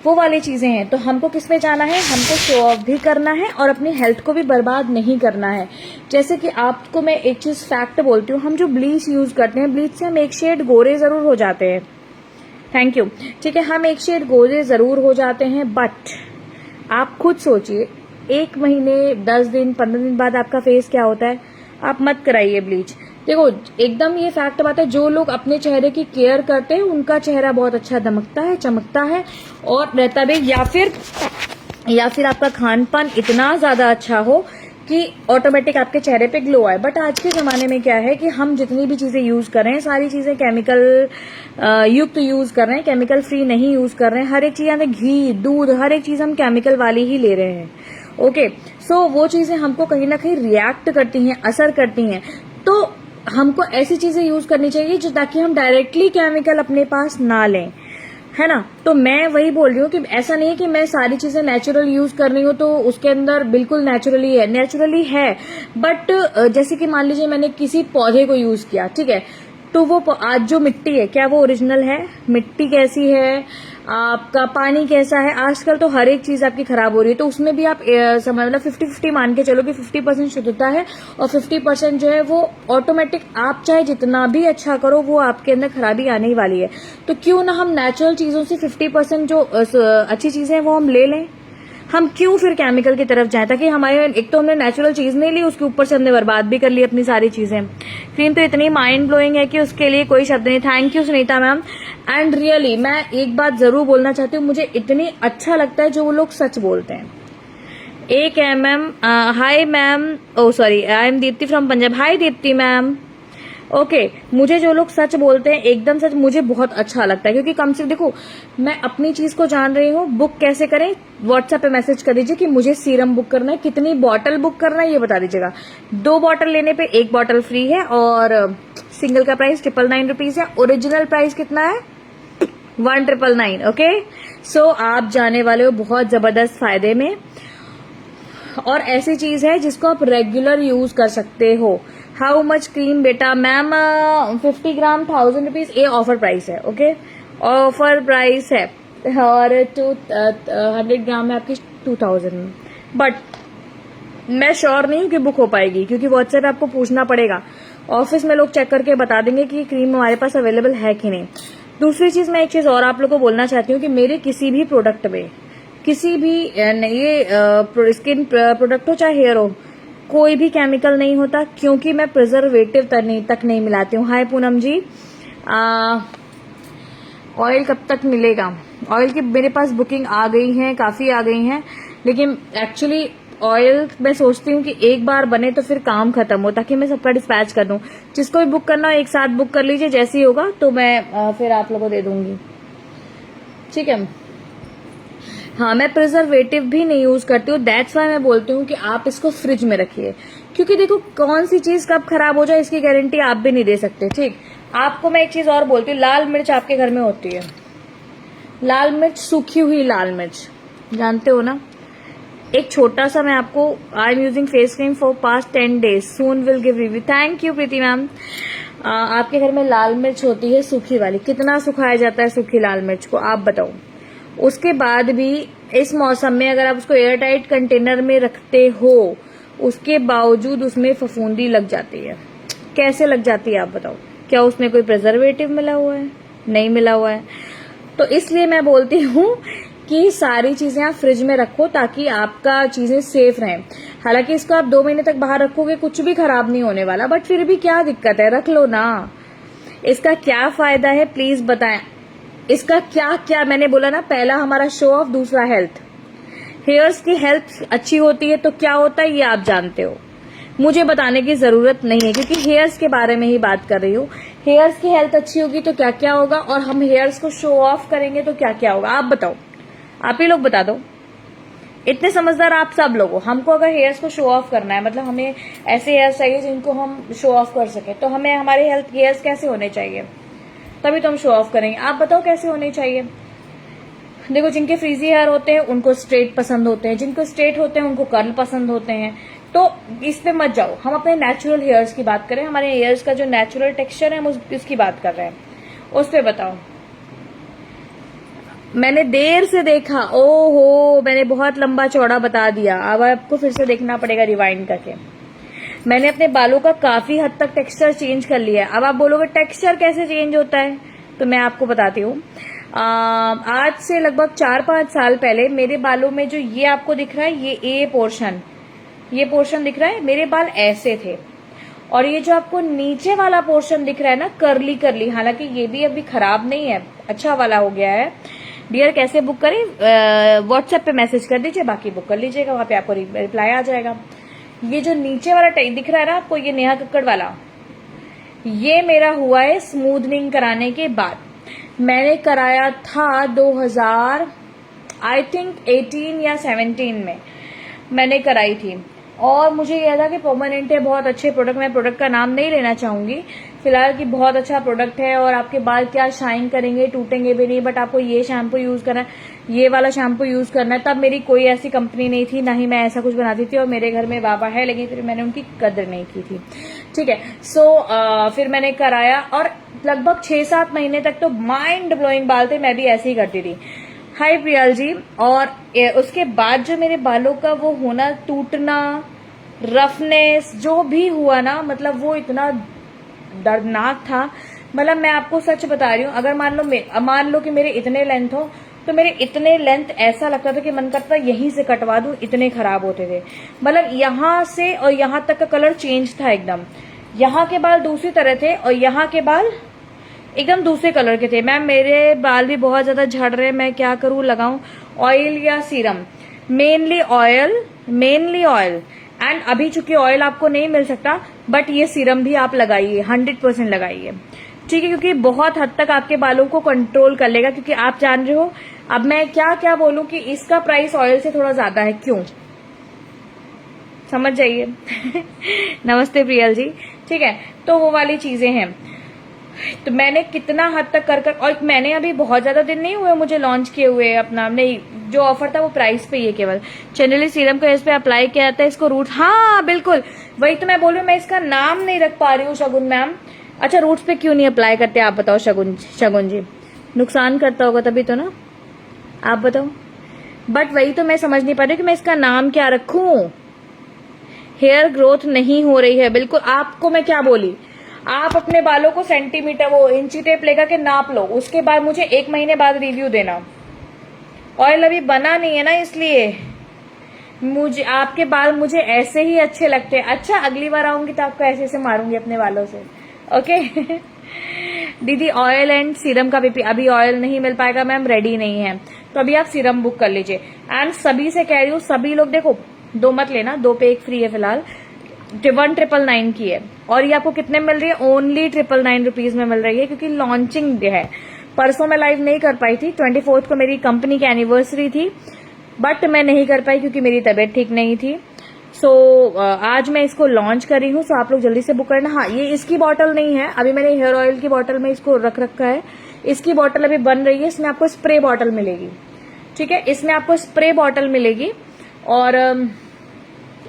वो वाली चीजें हैं। तो हमको किस पे जाना है? हमको शो ऑफ भी करना है और अपनी हेल्थ को भी बर्बाद नहीं करना है। जैसे कि आपको मैं एक चीज फैक्ट बोलती हूँ, हम जो ब्लीच यूज करते हैं, ब्लीच से हम एक शेड गोरे जरूर हो जाते हैं। थैंक यू, ठीक है, हम एक शेड गोरे जरूर हो जाते हैं, बट आप खुद सोचिए 1 महीने 10 दिन 15 दिन बाद आपका फेस क्या होता है। आप मत कराइए ब्लीच। देखो एकदम ये फैक्ट बात है, जो लोग अपने चेहरे की केयर करते हैं उनका चेहरा बहुत अच्छा दमकता है, चमकता है और रहता भी, या फिर आपका खान पान इतना ज्यादा अच्छा हो कि ऑटोमेटिक आपके चेहरे पे ग्लो आए। बट आज के जमाने में क्या है कि हम जितनी भी चीजें यूज कर रहे हैं सारी चीजें केमिकल युक्त यूज कर रहे हैं, केमिकल फ्री नहीं यूज कर रहे हैं। हर एक चीज, घी दूध हर एक चीज हम केमिकल वाली ही ले रहे हैं। ओके, सो वो चीजें हमको कहीं ना कहीं रिएक्ट करती हैं, असर करती हैं। तो हमको ऐसी चीजें यूज करनी चाहिए जो ताकि हम डायरेक्टली केमिकल अपने पास ना लें, है ना। तो मैं वही बोल रही हूँ कि ऐसा नहीं है कि मैं सारी चीजें नेचुरल यूज कर रही हूँ तो उसके अंदर बिल्कुल नेचुरली है, बट जैसे कि मान लीजिए मैंने किसी पौधे को यूज किया, ठीक है, तो वो आज जो मिट्टी है क्या वो ओरिजिनल है? मिट्टी कैसी है, आपका पानी कैसा है? आजकल तो हर एक चीज आपकी खराब हो रही है, तो उसमें भी आप मतलब 50-50 मान के चलो कि 50% शुद्धता है और 50% जो है वो ऑटोमेटिक, आप चाहे जितना भी अच्छा करो वो आपके अंदर खराबी आने ही वाली है। तो क्यों ना हम नेचुरल चीजों से 50% जो अच्छी चीजें हैं वो हम ले लें। हम क्यों फिर केमिकल की तरफ जाए, ताकि हमारे, एक तो हमने नेचुरल चीज नहीं ली, उसके ऊपर से हमने बर्बाद भी कर ली अपनी सारी चीजें। क्रीम तो इतनी माइंड ब्लोइंग है कि उसके लिए कोई शब्द नहीं। Thank you Sunita ma'am. And really मैं एक बात जरूर बोलना चाहती हूँ, मुझे इतनी अच्छा लगता है जो वो लोग सच बोलते हैं। एक है ma'am, hi ma'am, oh sorry, I am Deepti from Punjab. Hi Deepti ma'am. Okay, मुझे जो लोग सच बोलते हैं एकदम सच, मुझे बहुत अच्छा लगता है क्योंकि कम से देखो मैं अपनी चीज को जान रही हूँ। बुक कैसे करें? व्हाट्सएप पे मैसेज कर दीजिए कि मुझे सीरम बुक करना है, कितनी बॉटल बुक करना है ये बता दीजिएगा। 2 बॉटल लेने पे 1 बॉटल फ्री है और सिंगल का प्राइस 999 रुपीज है। ओरिजिनल प्राइस कितना है? 1999। ओके, सो आप जाने वाले हो बहुत जबरदस्त फायदे में, और ऐसी चीज है जिसको आप रेगुलर यूज कर सकते हो। हाउ मच क्रीम बेटा? मैम 50 ग्राम 1000 रुपीज, ये ऑफर प्राइस है। ओके, ऑफर प्राइस है, और 100 ग्राम में आपकी 2000 में। बट मैं श्योर नहीं हूँ कि बुक हो पाएगी, क्योंकि व्हाट्सएप आपको पूछना पड़ेगा। ऑफिस में लोग चेक करके बता देंगे कि क्रीम हमारे पास अवेलेबल है कि नहीं। दूसरी चीज, मैं एक चीज और आप लोग को बोलना चाहती हूँ कि मेरे किसी भी प्रोडक्ट में, किसी भी ये स्किन प्रोडक्ट हो चाहे हेयर हो, कोई भी केमिकल नहीं होता, क्योंकि मैं प्रिजर्वेटिव तक नहीं मिलाती हूँ। हाय पूनम जी, ऑयल कब तक मिलेगा? ऑयल की मेरे पास बुकिंग आ गई है, काफी आ गई हैं, लेकिन एक्चुअली ऑयल मैं सोचती हूँ कि एक बार बने तो फिर काम खत्म हो, ताकि मैं सबका डिस्पैच कर दूं। जिसको भी बुक करना हो एक साथ बुक कर लीजिए, जैसे ही होगा तो मैं फिर आप लोगों को दे दूंगी, ठीक है। हाँ, मैं प्रिजर्वेटिव भी नहीं यूज करती हूँ, दैट्स वाई मैं बोलती हूँ कि आप इसको फ्रिज में रखिए, क्योंकि देखो कौन सी चीज कब खराब हो जाए इसकी गारंटी आप भी नहीं दे सकते, ठीक। आपको मैं एक चीज और बोलती हूँ, लाल मिर्च आपके घर में होती है, लाल मिर्च, सूखी हुई लाल मिर्च, जानते हो ना। एक छोटा सा मैं आपको, I am using face cream for past 10 days, soon will give review. Thank you Preeti ma'am. आपके घर में लाल मिर्च होती है सूखी वाली, कितना सुखाया जाता है सूखी लाल मिर्च को, आप बताओ। उसके बाद भी इस मौसम में अगर आप उसको एयर टाइट कंटेनर में रखते हो, उसके बावजूद उसमें फफूंदी लग जाती है। कैसे लग जाती है आप बताओ? क्या उसमें कोई प्रिजर्वेटिव मिला हुआ है? नहीं मिला हुआ है। तो इसलिए मैं बोलती हूँ कि सारी चीजें आप फ्रिज में रखो, ताकि आपका चीजें सेफ रहें। हालांकि इसको आप 2 महीने तक बाहर रखोगे, कुछ भी खराब नहीं होने वाला, बट फिर भी क्या दिक्कत है, रख लो ना। इसका क्या फायदा है प्लीज बताएं। इसका क्या क्या, मैंने बोला ना, पहला हमारा शो ऑफ, दूसरा हेल्थ। हेयर्स की हेल्थ अच्छी होती है तो क्या होता है ये आप जानते हो, मुझे बताने की जरूरत नहीं है, क्योंकि हेयर्स के बारे में ही बात कर रही हूँ। हेयर्स की हेल्थ अच्छी होगी तो क्या क्या होगा, और हम हेयर्स को शो ऑफ करेंगे तो क्या क्या होगा, आप बताओ, आप ही लोग बता दो। इतने समझदार आप सब लोग हो। हमको अगर हेयर्स को शो ऑफ करना है, मतलब हमें ऐसे हेयर्स चाहिए जिनको हम शो ऑफ कर सके, तो हमें हमारे हेयर्स कैसे होने चाहिए, तभी तो हम शो ऑफ करेंगे। आप बताओ कैसे होने चाहिए। देखो, जिनके फ्रीजी हेयर होते हैं उनको स्ट्रेट पसंद होते हैं, जिनको स्ट्रेट होते हैं उनको कर्ल पसंद होते हैं। तो इस पे मत जाओ, हम अपने नेचुरल हेयर्स की बात करें, हमारे हेयर्स का जो नेचुरल टेक्सचर है हम उसकी बात कर रहे हैं, उस पे बताओ। मैंने देर से देखा, ओहो मैंने बहुत लंबा चौड़ा बता दिया, अब आपको फिर से देखना पड़ेगा रिवाइंड करके। मैंने अपने बालों का काफी हद तक टेक्सचर चेंज कर लिया है। अब आप बोलोगे टेक्सचर कैसे चेंज होता है, तो मैं आपको बताती हूँ। आज से लगभग 4-5 साल पहले मेरे बालों में जो ये आपको दिख रहा है, ये पोर्शन दिख रहा है, मेरे बाल ऐसे थे, और ये जो आपको नीचे वाला पोर्शन दिख रहा है ना, कर्ली कर्ली, हालांकि ये भी अभी खराब नहीं है, अच्छा वाला हो गया है। डियर कैसे बुक करें? व्हाट्सएप पे मैसेज कर दीजिए, बाकी बुक कर लीजिएगा, वहां पे आपको रिप्लाई आ जाएगा। ये जो नीचे वाला दिख रहा है ना आपको, ये नेहा कक्कड़ वाला, ये मेरा हुआ है स्मूदनिंग कराने के बाद। मैंने कराया था 2000 आई थिंक 18 या 17 में मैंने कराई थी, और मुझे यह था कि परमानेंट है, बहुत अच्छे प्रोडक्ट, मैं प्रोडक्ट का नाम नहीं लेना चाहूंगी फिलहाल, कि बहुत अच्छा प्रोडक्ट है और आपके बाल क्या शाइन करेंगे, टूटेंगे भी नहीं, बट आपको ये शैम्पू यूज करना है, ये वाला शैम्पू यूज करना है। तब मेरी कोई ऐसी कंपनी नहीं थी, ना ही मैं ऐसा कुछ बनाती थी, और मेरे घर में बाबा है, लेकिन फिर मैंने उनकी कदर नहीं की थी, ठीक है। सो फिर मैंने कराया, और लगभग 6-7 महीने तक तो माइंड ब्लोइंग बाल थे, मैं भी ऐसे ही करती थी। हाय प्रियल जी। और उसके बाद जो मेरे बालों का वो होना, टूटना, रफनेस जो भी हुआ ना, मतलब वो इतना दर्दनाक था। मतलब मैं आपको सच बता रही हूँ, अगर मान लो कि मेरे इतने लेंथ हो, तो मेरे इतने लेंथ ऐसा लगता था कि मन करता यहीं से कटवा दूं, इतने खराब होते थे। मतलब यहाँ से और यहाँ तक का कलर चेंज था एकदम। यहाँ के बाल दूसरी तरह थे और यहाँ के बाल एकदम दूसरे कलर के थे। मैम मेरे बाल भी बहुत ज्यादा झड़ रहे हैं, मैं क्या करूं, लगाऊं ऑयल या सीरम? Mainly oil. एंड अभी चूंकि ऑयल आपको नहीं मिल सकता, बट ये सीरम भी आप लगाइए, 100% लगाइए, ठीक है, क्योंकि बहुत हद तक आपके बालों को कंट्रोल कर लेगा। क्योंकि आप जान रहे हो, अब मैं क्या क्या बोलूं कि इसका प्राइस ऑयल से थोड़ा ज्यादा है, क्यों, समझ जाइए। नमस्ते प्रियल जी, ठीक है। तो वो वाली चीजें हैं। तो मैंने कितना हद तक कर और मैंने अभी बहुत ज्यादा दिन नहीं हुए मुझे लॉन्च किए हुए अपना, नहीं जो ऑफर था वो प्राइस पे ही है केवल। जनरली सीरम को इस पे अप्लाई किया जाता है, इसको रूट, हाँ बिल्कुल वही तो मैं बोल रही हूँ, मैं इसका नाम नहीं रख पा रही हूँ शगुन मैम। अच्छा रूट्स पे क्यों नहीं अप्लाई करते आप बताओ शगुन जी, नुकसान करता होगा तभी तो ना, आप बताओ। बट वही तो मैं समझ नहीं पा रही कि मैं इसका नाम क्या रखूं। हेयर ग्रोथ नहीं हो रही है बिल्कुल। आपको मैं क्या बोली, आप अपने बालों को सेंटीमीटर वो इंची टेप लेकर के नाप लो, उसके बाद मुझे 1 महीने बाद रिव्यू देना। ऑयल अभी बना नहीं है ना, इसलिए मुझे आपके बाल मुझे ऐसे ही अच्छे लगते हैं। अच्छा अगली बार आऊंगी तो आपको ऐसे ऐसे मारूंगी अपने बालों से, ओके। दीदी ऑयल एंड सीरम का बीपी, अभी ऑयल नहीं मिल पाएगा मैम, रेडी नहीं है, तो अभी आप सीरम बुक कर लीजिए। एंड सभी से कह रही हूँ, सभी लोग देखो 2 मत लेना, 2 पे 1 फ्री है फिलहाल, 1999 की है। और ये आपको कितने में मिल रही है, ओनली 999 रुपीज में मिल रही है, क्योंकि लॉन्चिंग है। परसों मैं लाइव नहीं कर पाई थी, 24 को मेरी कंपनी की एनिवर्सरी थी, बट मैं नहीं कर पाई क्योंकि मेरी तबीयत ठीक नहीं थी। सो आज मैं इसको लॉन्च कर रही हूँ, सो आप लोग जल्दी से बुक करना। हाँ ये इसकी बॉटल नहीं है, अभी मैंने हेयर ऑयल की बॉटल में इसको रख रखा है, इसकी बॉटल अभी बन रही है, इसमें आपको स्प्रे बॉटल मिलेगी, ठीक है, इसमें आपको स्प्रे बॉटल मिलेगी, और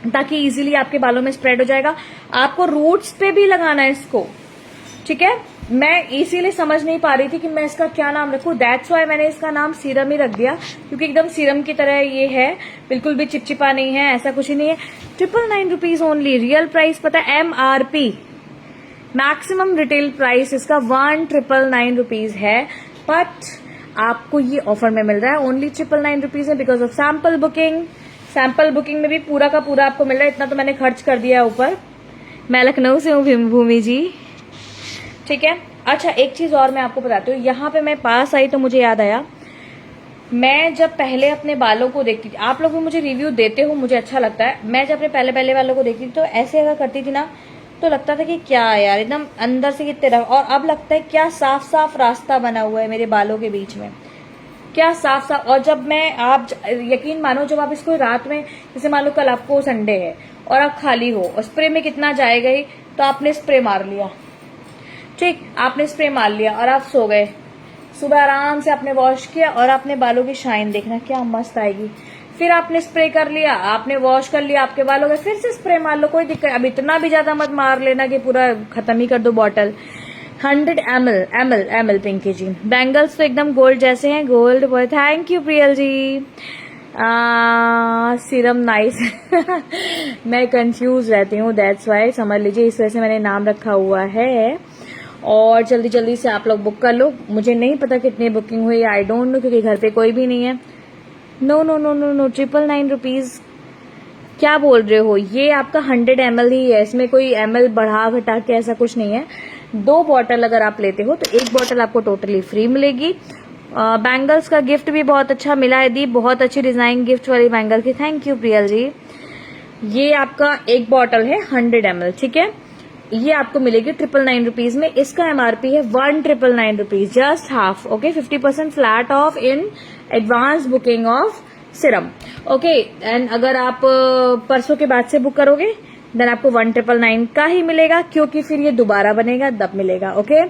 ताकि इजीली आपके बालों में स्प्रेड हो जाएगा। आपको रूट्स पे भी लगाना है इसको, ठीक है। मैं इसीलिए समझ नहीं पा रही थी कि मैं इसका क्या नाम रखूं, दैट्स वाई मैंने इसका नाम सीरम ही रख दिया, क्योंकि एकदम सीरम की तरह ये है, बिल्कुल भी चिपचिपा नहीं है, ऐसा कुछ ही नहीं है। 999 रुपीज ओनली, रियल प्राइस पता है MRP, मैक्सिमम रिटेल प्राइस इसका 1999 रुपीज है, बट आपको ये ऑफर में मिल रहा है ओनली 999 रुपीज है, because of sample booking. Sample booking में भी पूरा का पूरा आपको मिल रहा है, इतना तो मैंने खर्च कर दिया ऊपर। मैं लखनऊ से हूँ भूमि जी, ठीक है। अच्छा एक चीज और मैं आपको बताती हूँ, यहाँ पे मैं पास आई तो मुझे याद आया, मैं जब पहले अपने बालों को देखती थी, आप लोग भी मुझे रिव्यू देते हो, मुझे अच्छा लगता है, मैं जब अपने पहले वालों को देखती थी तो ऐसे अगर करती थी ना, तो लगता था कि क्या यार एकदम अंदर से कितने रफ, और अब लगता है क्या साफ साफ रास्ता बना हुआ है मेरे बालों के बीच में, क्या साफ साफ। और जब मैं, आप यकीन मानो, जब आप इसको रात में, जैसे मान लो कल आपको संडे है और आप खाली हो, और स्प्रे में कितना जाएगा ही, तो आपने स्प्रे मार लिया, ठीक, आपने स्प्रे मार लिया और आप सो गए, सुबह आराम से आपने वॉश किया और आपने बालों की शाइन देखना क्या मस्त आएगी। फिर आपने स्प्रे कर लिया, आपने वॉश कर लिया आपके बालों में, फिर से स्प्रे मार लो, कोई दिक्कत। अब इतना भी ज्यादा मत मार लेना कि पूरा खत्म ही कर दो bottle. 100 ml Pinky ji. Bangles तो एकदम गोल्ड जैसे हैं, gold boy, thank you Priyal ji. Serum nice. मैं कंफ्यूज रहती हूँ, दैट्स वाई, समझ लीजिए, इस वजह से मैंने नाम रखा हुआ है। और जल्दी जल्दी से आप लोग बुक कर लो, मुझे नहीं पता कितनी बुकिंग हुई, आई डोंट नो, क्योंकि घर पे कोई भी नहीं है। No no no no no, 999 rupees क्या बोल रहे हो, ये आपका 100 ml ही है, इसमें कोई ml बढ़ा घटा के ऐसा कुछ नहीं है। 2 बॉटल अगर आप लेते हो तो 1 बॉटल आपको टोटली फ्री मिलेगी। बैंगल्स का गिफ्ट भी बहुत अच्छा मिला है दी, बहुत अच्छी डिजाइन गिफ्ट वाली बैंगल की, थैंक यू प्रियल जी। ये आपका 1 बॉटल है 100 ml, ठीक है, ये आपको मिलेगी 999 रुपीज में। इसका MRP है 1999 rupees, just half, okay, 50% flat of in advance booking of Siram, okay. And अगर आप परसों के बाद से बुक करोगे देन आपको 1999 का ही मिलेगा, क्योंकि फिर ये दोबारा बनेगा तब मिलेगा, ओके।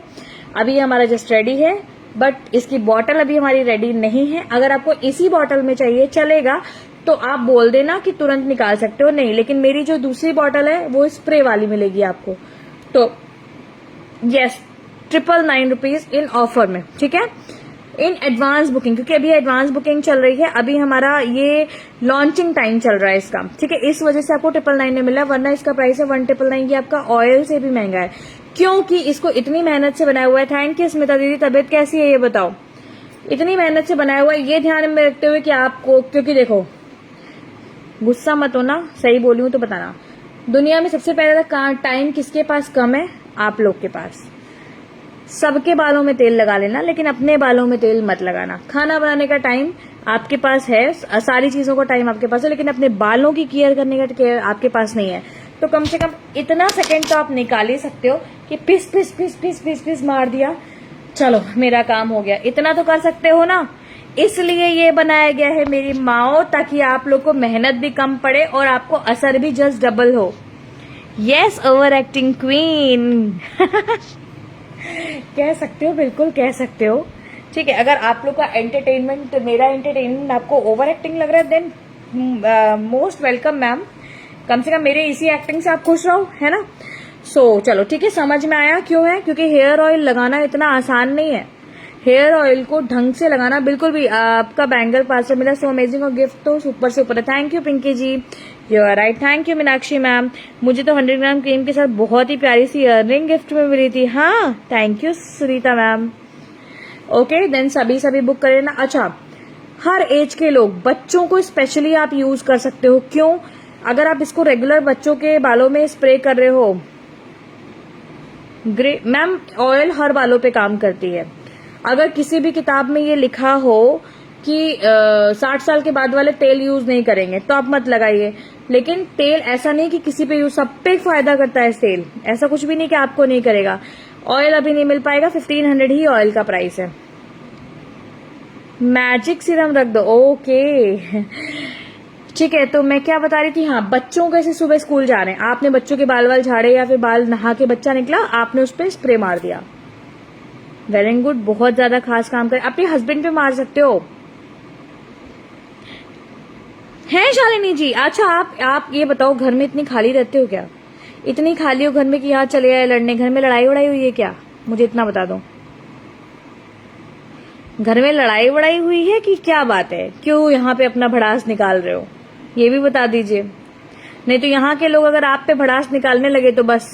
अभी हमारा जस्ट रेडी है, बट इसकी बॉटल अभी हमारी रेडी नहीं है। अगर आपको इसी बॉटल में चाहिए चलेगा, तो आप बोल देना कि तुरंत निकाल सकते हो, नहीं, लेकिन मेरी जो दूसरी बॉटल है वो स्प्रे वाली मिलेगी आपको। तो यस, 999 रुपीज इन ऑफर में, ठीक है, इन एडवांस बुकिंग, क्योंकि अभी एडवांस बुकिंग चल रही है, अभी हमारा ये लॉन्चिंग टाइम चल रहा है इसका, ठीक है, इस वजह से आपको 999 में मिला, वरना इसका प्राइस है 1999। ये आपका ऑयल से भी महंगा है, क्योंकि इसको इतनी मेहनत से बनाया हुआ है। थैंक यू स्मिता दीदी, तबीयत कैसी है ये बताओ। इतनी मेहनत से बनाया हुआ है, ये ध्यान में रखते हुए कि आपको, क्योंकि देखो, गुस्सा मत होना, सही बोली हूं तो बताना, दुनिया में सबसे पहले टाइम किसके पास कम है, आप लोग के पास। सबके बालों में तेल लगा लेना, लेकिन अपने बालों में तेल मत लगाना। खाना बनाने का टाइम आपके पास है, सारी चीजों का टाइम आपके पास है, लेकिन अपने बालों की केयर करने का केयर आपके पास नहीं है। तो कम से कम इतना सेकंड तो आप निकाल ही सकते हो कि पिस पिस पिस पिस पिस पिस मार दिया, चलो मेरा काम हो गया, इतना तो कर सकते हो ना। इसलिए ये बनाया गया है मेरी माओ, ताकि आप लोग को मेहनत भी कम पड़े और आपको असर भी जस्ट डबल हो। Yes, over acting queen. कह सकते हो, बिल्कुल कह सकते हो। ठीक है, अगर आप लोग का एंटरटेनमेंट, मेरा एंटरटेनमेंट आपको ओवर एक्टिंग लग रहा है, देन मोस्ट वेलकम मैम। कम से कम मेरे इसी एक्टिंग से आप खुश रहो, है ना। सो चलो ठीक है, समझ में आया क्यों है, क्योंकि हेयर ऑयल लगाना इतना आसान नहीं है। हेयर ऑयल को ढंग से लगाना बिल्कुल भी। आपका बैंगल पार्सल मिला, सो अमेजिंग, और गिफ्ट तो सुपर से ऊपर है। Thank you Pinky ji, you are right. Thank you Meenakshi ma'am. मुझे तो 100 ग्राम क्रीम के साथ बहुत ही प्यारी सी इयररिंग गिफ्ट में मिली थी। हाँ, thank you Sunita ma'am. Okay, then सभी बुक कर लेना। अच्छा, हर एज के लोग, बच्चों को स्पेशली आप यूज कर सकते हो। क्यों? अगर आप इसको रेगुलर बच्चों के बालों में स्प्रे कर रहे हो, ग्रे मैम, ऑयल हर बालों पे काम करती है। अगर किसी भी किताब में ये लिखा हो कि 60 साल के बाद वाले तेल यूज नहीं करेंगे, तो आप मत लगाइए। लेकिन तेल ऐसा नहीं कि किसी पे यूज, सब पे फायदा करता है तेल, ऐसा कुछ भी नहीं कि आपको नहीं करेगा। ऑयल अभी नहीं मिल पाएगा, 1500 ही ऑयल का प्राइस है। मैजिक सीरम रख दो, ओके ठीक है। तो मैं क्या बता रही थी, हाँ, बच्चों कैसे सुबह स्कूल जा रहे हैं, आपने बच्चों के बाल वाल झाड़े या फिर बाल नहा के बच्चा निकला, आपने उस पर स्प्रे मार दिया, वेरी गुड, बहुत ज्यादा खास काम करे। अपने हस्बैंड पे मार सकते हो, है शालिनी जी। अच्छा, आप ये बताओ, घर में इतनी खाली रहते हो क्या? इतनी खाली हो घर में कि यहाँ चले आए लड़ने? घर में लड़ाई वड़ाई हुई है क्या? मुझे इतना बता दो, घर में लड़ाई वड़ाई हुई है कि क्या बात है? क्यों यहाँ पे अपना भड़ास निकाल रहे हो, ये भी बता दीजिए। नहीं तो यहाँ के लोग अगर आप पे भड़ास निकालने लगे तो बस।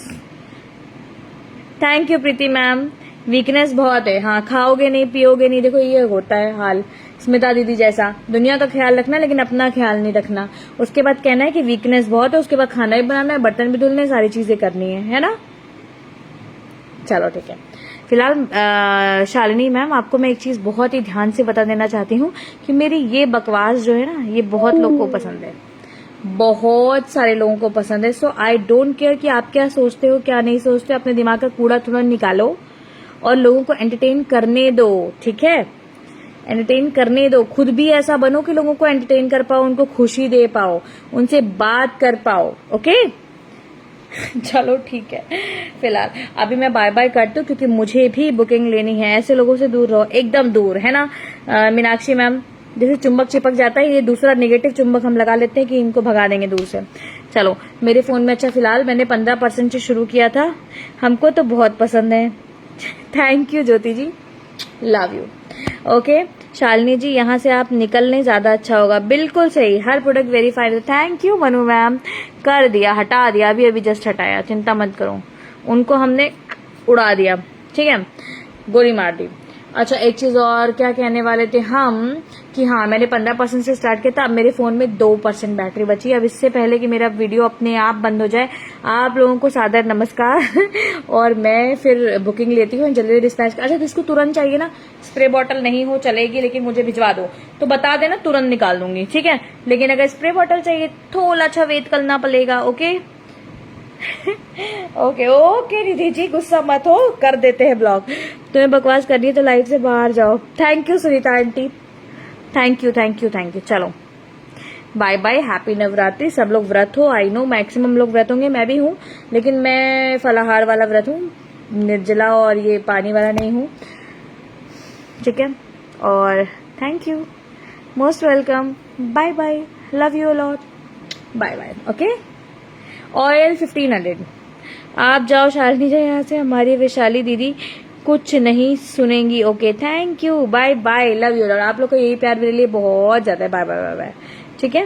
Thank you Preeti ma'am. Weakness बहुत है, हाँ, खाओगे नहीं पियोगे नहीं, देखो ये होता है हाल स्मिता दीदी जैसा। दुनिया का ख्याल रखना लेकिन अपना ख्याल नहीं रखना। उसके बाद कहना है कि वीकनेस बहुत है, उसके बाद खाना भी बनाना है, बर्तन भी धुलने, सारी चीजें करनी है ना। चलो ठीक है। फिलहाल शालिनी मैम, आपको मैं एक चीज बहुत ही ध्यान से बता देना चाहती हूँ कि मेरी ये बकवास जो है ना, ये बहुत लोगों को पसंद है, बहुत सारे लोगों को पसंद है। सो आई डोंट केयर कि आप क्या सोचते हो क्या नहीं सोचते, अपने दिमाग का कूड़ा थोड़ा निकालो और लोगों को एंटरटेन करने दो, ठीक है। एंटरटेन करने दो, खुद भी ऐसा बनो कि लोगों को एंटरटेन कर पाओ, उनको खुशी दे पाओ, उनसे बात कर पाओ, ओके चलो ठीक है। फिलहाल अभी मैं बाय बाय करती हूँ, क्योंकि मुझे भी बुकिंग लेनी है। ऐसे लोगों से दूर रहो, एकदम दूर, है ना मीनाक्षी मैम। जैसे चुंबक चिपक जाता है, ये दूसरा नेगेटिव चुंबक हम लगा लेते हैं कि इनको भगा देंगे दूर से। चलो, मेरे फोन में, अच्छा फिलहाल मैंने 15% से शुरू किया था, हमको तो बहुत पसंद है। Thank you Jyoti ji, love you. Okay Shalini ji, यहाँ से आप निकल लें, ज्यादा अच्छा होगा। बिल्कुल सही, हर product verified. Thank you Manu ma'am, कर दिया, हटा दिया, अभी अभी जस्ट हटाया, चिंता मत करो, उनको हमने उड़ा दिया, ठीक है, गोली मार दी। अच्छा, एक चीज और क्या कहने वाले थे हम, कि हाँ, मैंने 15% से स्टार्ट किया था, अब मेरे फोन में 2% बैटरी बची। अब इससे पहले कि मेरा वीडियो अपने आप बंद हो जाए, आप लोगों को सादर नमस्कार और मैं फिर बुकिंग लेती हूँ जल्दी डिस्पैच। अच्छा, तो इसको तुरंत चाहिए ना, स्प्रे बॉटल नहीं हो चलेगी, लेकिन मुझे भिजवा दो तो बता देना, तुरंत निकाल दूंगी, ठीक है। लेकिन अगर स्प्रे बॉटल चाहिए थोड़ा अच्छा वेट करना पड़ेगा, ओके ओके ओके रिधि जी, गुस्सा मत हो, कर देते हैं ब्लॉग। तुम्हें बकवास करनी है तो लाइफ से बाहर जाओ। Thank you Sunita aunty, thank you thank you thank you. चलो बाय बाय, हैप्पी नवरात्रि। सब लोग व्रत हो, आई नो मैक्सिमम लोग व्रत होंगे, मैं भी हूँ, लेकिन मैं फलाहार वाला व्रत हूँ, निर्जला और ये पानी वाला नहीं हूँ, ठीक है। और thank you, most welcome, bye bye, love you lot, bye bye, okay. Oil 1500, आप जाओ शालिनी जी यहाँ से, हमारी वैशाली दीदी कुछ नहीं सुनेंगी, okay. Thank you, bye bye, love you. आप लोग को यही प्यार मेरे लिए बहुत ज्यादा है, बाय बाय बाय बाय, ठीक है।